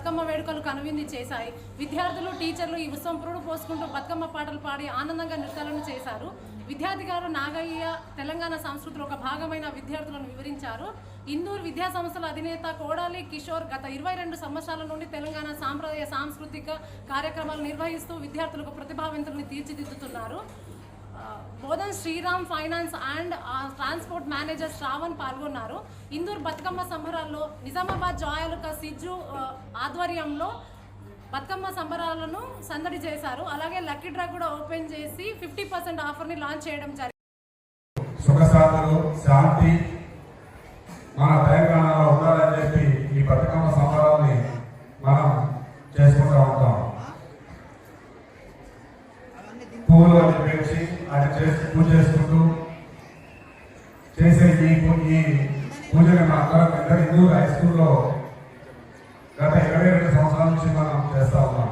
బతుకమ్మ వేడుకలు కనువింది చేశాయి. విద్యార్థులు, టీచర్లు ఈ ఉత్సవం పురుడు పోసుకుంటూ బతుకమ్మ పాటలు పాడి ఆనందంగా నృత్యాలను చేశారు. విద్యార్థి గారు నాగయ్య తెలంగాణ సంస్కృతిలో ఒక భాగమైన విద్యార్థులను వివరించారు. ఇందూర్ విద్యా సంస్థల అధినేత కోడాలి కిషోర్ గత 22 సంవత్సరాల నుండి తెలంగాణ సాంప్రదాయ సాంస్కృతిక కార్యక్రమాలు నిర్వహిస్తూ విద్యార్థులకు ప్రతిభావంతులను తీర్చిదిద్దుతున్నారు. Bodhan Shriram finance and transport manager Shravan పాల్గొన్నారు. ఇందూర్ బతుకమ్మ సంబరాల్లో నిజామాబాద్ జాయలుక సిజ్జు ఆధ్వర్యంలో బతుకమ్మ సంబరాలను సందడి చేశారు. అలాగే లక్కీ డ్రా కూడా ఓపెన్ చేసి 50% ఆఫర్ని లాంచ్ చేయడం జరిగింది. శాంతి మన తెలంగాణలో ఉండాలని చెప్పి ఈ బతుకమ్మ సంబరాన్ని మనం చేసుకుంటూ ఉంటాం. పూలు అని పెంచి అది చేసి పూజ చేసుకుంటూ చేసే ఈ పూజని మన అందరం హిందూ హై స్కూల్లో గత 22 సంవత్సరాల నుంచి మనం చేస్తా ఉన్నాం.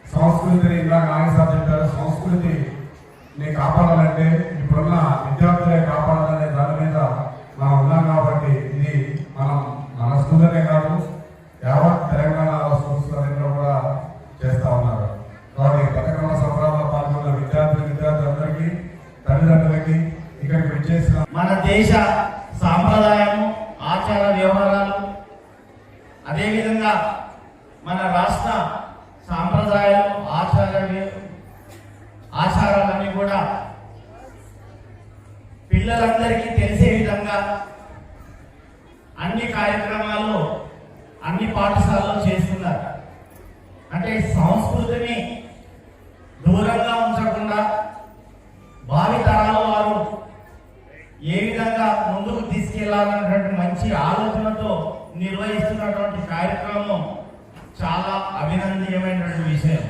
సంస్కృతిని ఇలా నాగేశ్వర చెప్పారు, సంస్కృతిని కాపాడాలంటే ఇప్పుడున్న విద్యార్థులే కాపాడాలనే దాని మీద మనం ఉన్నాం. కాబట్టి ఇది మనం మన స్కూల్లోనే కాదు యావత్ తెలంగాణ స్కూల్స్లో కూడా చేస్తా ఉన్నారు. కాబట్టి బతుకమ్మ సంబరాల్లో పాల్గొన్న విద్యార్థులందరికీ, తల్లిదండ్రులకి, ఇక్కడికి వచ్చేసిన మన దేశ సాంప్రదాయము, ఆచార వ్యవహారాలు, అదేవిధంగా మన రాష్ట్ర సాంప్రదాయాలు, ఆచారాలన్నీ కూడా పిల్లలందరికీ తెలిసే విధంగా అన్ని కార్యక్రమాలు అన్ని పాఠశాలలో చేస్తున్నారు. అంటే సంస్కృతిని దూరంగా ఉంచకుండా భావి తరాల వారు ఏ విధంగా ముందుకు తీసుకెళ్లాలన్నటువంటి మంచి ఆలోచనతో నిర్వహిస్తున్నటువంటి కార్యక్రమం చాలా అభినందనీయమైనటువంటి విషయం.